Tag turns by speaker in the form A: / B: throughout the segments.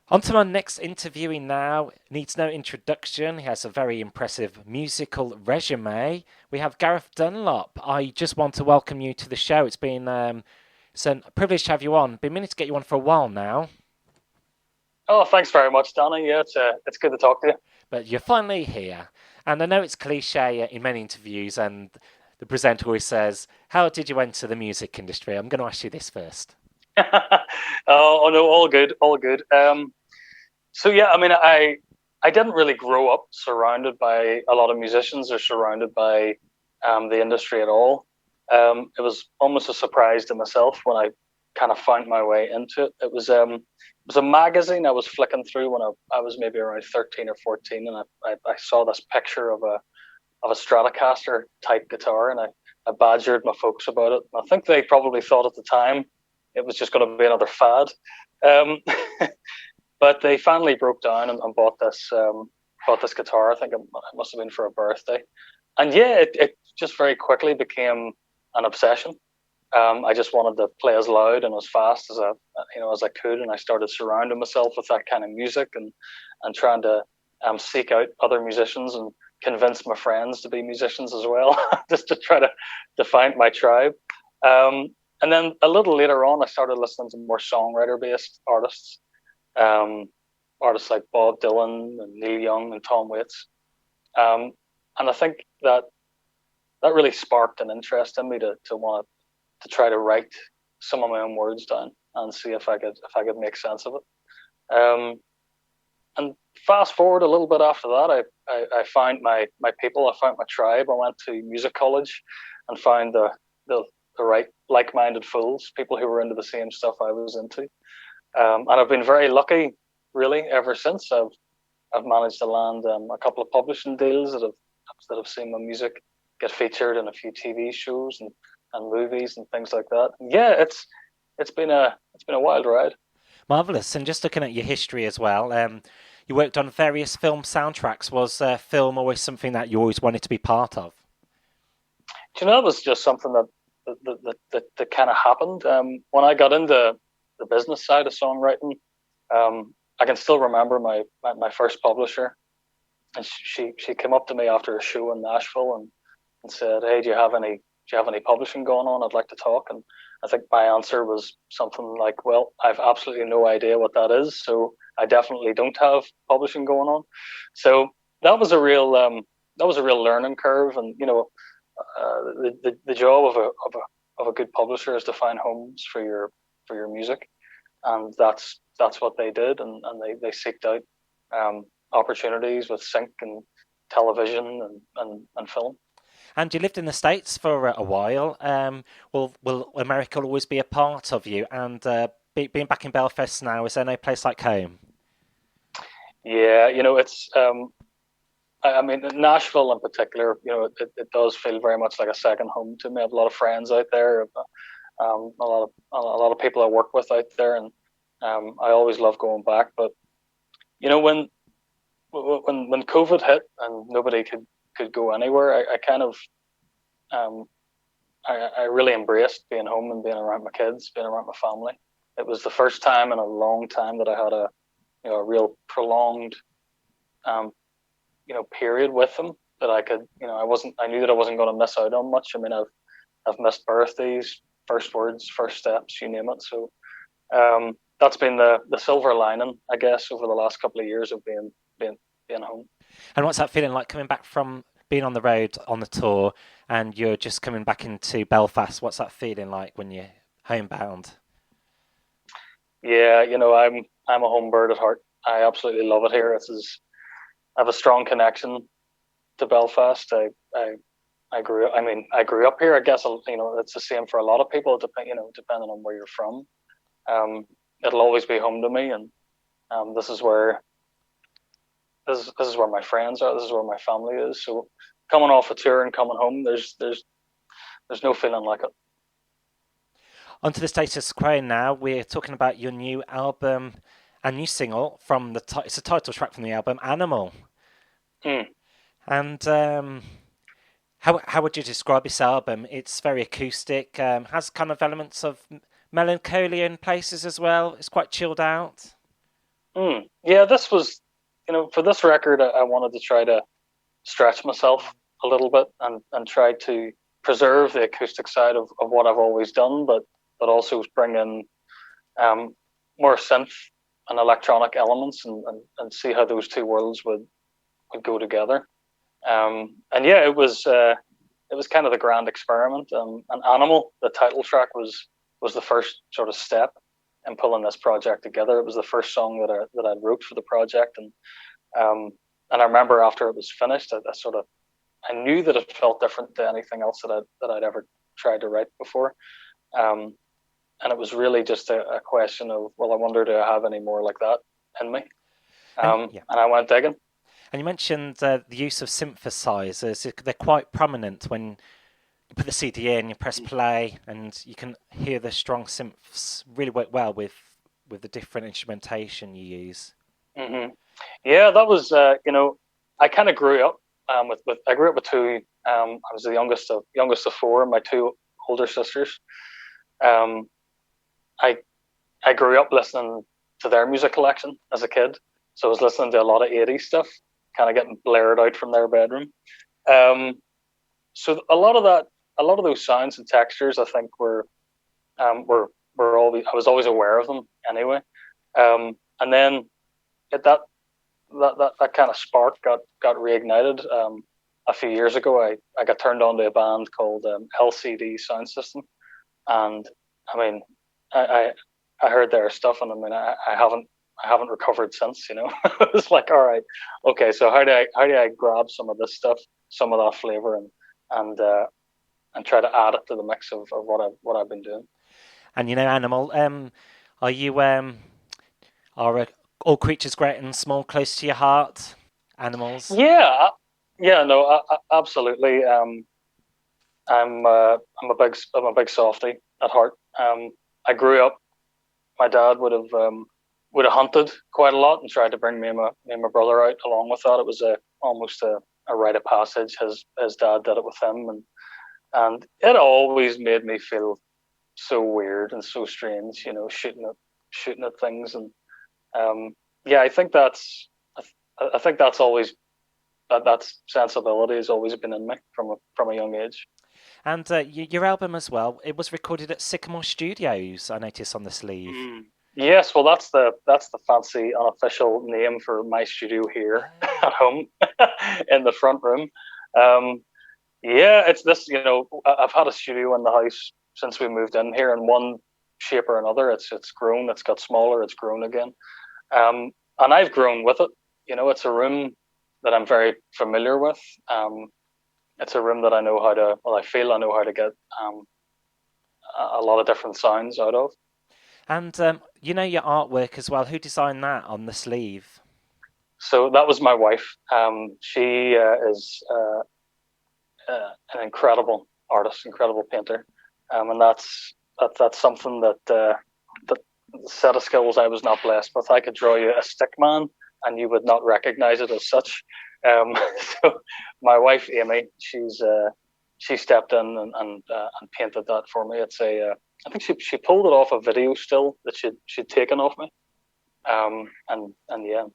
A: On to our next interviewee now. Needs no introduction. He has a very impressive musical resume. We have Gareth Dunlop. I just want to welcome you to the show. It's a privilege to have you on. Been meaning to get you on for a while now,
B: Oh, thanks very much, Danny. Yeah, it's good to talk to you.
A: but you're finally here. And I know it's cliche in many interviews, and the presenter always says, "How did you enter the music industry?" I'm going to ask you this first.
B: Oh no, all good, all good. So yeah, I mean, I didn't really grow up surrounded by a lot of musicians or surrounded by the industry at all. It was almost a surprise to myself when I kind of found my way into it. It was a magazine I was flicking through when I was maybe around 13 or 14, and I saw this picture of a Stratocaster type guitar, and I badgered my folks about it. I think they probably thought at the time it was just going to be another fad. Um, but they finally broke down and bought this guitar. I think it must have been for a birthday, and yeah, it just very quickly became an obsession. I just wanted to play as loud and as fast as as I could, and I started surrounding myself with that kind of music and trying to seek out other musicians and convince my friends to be musicians as well, just to try to find my tribe. Um, and then a little later on, I started listening to more songwriter based artists, um, artists like Bob Dylan and Neil Young and Tom Waits. And I think that really sparked an interest in me to want to try to write some of my own words down and see if I could make sense of it. And fast forward a little bit after that, I found my people, I found my tribe. I went to music college and found the right like minded fools, people who were into the same stuff I was into. And I've been very lucky, really, ever since. I've managed to land a couple of publishing deals that have seen my music get featured in a few TV shows and movies and things like that. Yeah, it's been a wild ride.
A: Marvelous. And just looking at your history as well, you worked on various film soundtracks. Was film always something that you always wanted to be part of?
B: Do you know, it was just something that kind of happened when I got into the business side of songwriting. I can still remember my first publisher, and she came up to me after a show in Nashville and said, "Hey, do you have any publishing going on? I'd like to talk." And I think my answer was something like, "Well, I've absolutely no idea what that is, so I definitely don't have publishing going on." So that was a real learning curve, and the job of a good publisher is to find homes for your music, and that's what they did, and they seeked out opportunities with sync and television and film.
A: And you lived in the States for a while. Will America always be a part of you? And being back in Belfast now, is there no place like home?
B: Yeah, it's I mean, Nashville in particular, it does feel very much like a second home to me. I have a lot of friends out there, a lot of people I work with out there, and I always love going back. But you know, when COVID hit and nobody could go anywhere, I kind of um, I really embraced being home and being around my kids, being around my family. It was the first time in a long time that I had a real prolonged um, period with them that I could, I knew that I wasn't going to miss out on much. I mean, I've missed birthdays, first words, first steps, you name it. So that's been the silver lining, I guess, over the last couple of years of being home.
A: And what's that feeling like coming back from being on the road on the tour and you're just coming back into Belfast? What's that feeling like when you're homebound?
B: Yeah, I'm a home bird at heart. I absolutely love it here. I have a strong connection to Belfast. I grew. I mean, I grew up here. I guess it's the same for a lot of people. Depending on where you're from, um, it'll always be home to me. And this is where this is where my friends are. This is where my family is. So coming off a tour and coming home, there's no feeling like it.
A: Onto the status quo now. We're talking about your new album and new single from it's a title track from the album, Animal.
B: Hmm.
A: And how would you describe this album? It's very acoustic, has kind of elements of melancholia in places as well. It's quite chilled out.
B: Hmm. Yeah, this was, for this record, I wanted to try to stretch myself a little bit and try to preserve the acoustic side of what I've always done, but also bring in um, more synth and electronic elements and see how those two worlds would go together. And yeah, it was kind of the grand experiment. And Animal, the title track, was the first sort of step in pulling this project together. It was the first song that I wrote for the project, um, and I remember after it was finished, I knew that it felt different to anything else that I'd ever tried to write before. Um, and it was really just a question of, well, I wonder, do I have any more like that in me? And I went digging.
A: And you mentioned the use of synthesizers. They're quite prominent when you put the CD in, you press play, and you can hear the strong synths really work well with the different instrumentation you use.
B: Mm-hmm. Yeah, that was I kind of grew up with I grew up with two. I was the youngest of four. My two older sisters. Um, I I grew up listening to their music collection as a kid, so I was listening to a lot of '80s stuff, kind of getting blared out from their bedroom. Um, so a lot of those sounds and textures, I think, were always, I was always aware of them anyway. And then that kind of spark got reignited a few years ago. I got turned on to a band called LCD Sound System, and I mean, I I heard their stuff, and I mean, I haven't recovered since. It was like, all right, okay, so how do I grab some of this stuff, some of that flavor, and and try to add it to the mix of what I've been doing.
A: And Animal, are you are all creatures great and small close to your heart? Animals?
B: Yeah, yeah, no, absolutely. I'm a big softie at heart. I grew up. My dad would have hunted quite a lot and tried to bring me and my brother out along with that. It was almost a rite of passage. His dad did it with him, and it always made me feel so weird and so strange. Shooting at things, and yeah, I think that's always that sensibility has always been in me from a young age.
A: And your album as well, it was recorded at Sycamore Studios, I noticed on the sleeve.
B: Mm. Yes, well, that's the fancy unofficial name for my studio here at home in the front room. Um, yeah, it's this. I've had a studio in the house since we moved in here, in one shape or another. It's grown. It's got smaller. It's grown again, and I've grown with it. It's a room that I'm very familiar with. It's a room that I know how to. Well, I feel I know how to get a lot of different sounds out of.
A: And your artwork as well. Who designed that on the sleeve?
B: So that was my wife. She is an incredible artist, incredible painter, and that's something that set of skills I was not blessed with. I could draw you a stick man, and you would not recognize it as such. So my wife Amy, she stepped in and painted that for me. It's I think she pulled it off a video still that she'd taken off me, and yeah,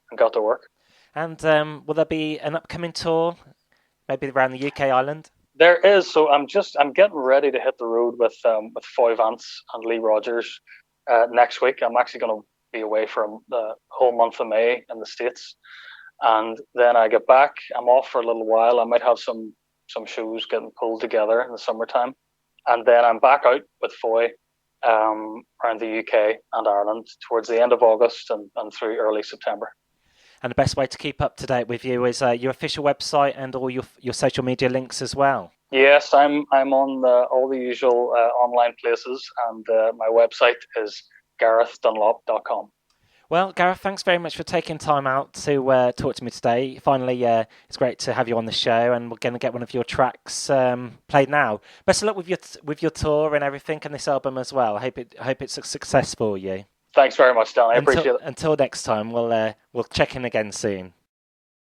B: and got to work.
A: And will there be an upcoming tour, maybe around the UK island?
B: There is. So I'm getting ready to hit the road with Foy Vance and Lee Rogers next week. I'm actually going to be away for the whole month of May in the States, and then I get back. I'm off for a little while. I might have some shows getting pulled together in the summertime, and then I'm back out with Foy around the UK and Ireland towards the end of August and through early September.
A: And the best way to keep up to date with you is your official website and all your social media links as well.
B: Yes, I'm on all the usual online places, and my website is garethdunlop.com.
A: Well, Gareth, thanks very much for taking time out to talk to me today. Finally, it's great to have you on the show, and we're going to get one of your tracks played now. Best of luck with your tour and everything, and this album as well. I hope it's a success for you.
B: Thanks very much, Dan. I appreciate it.
A: Until next time, we'll check in again soon.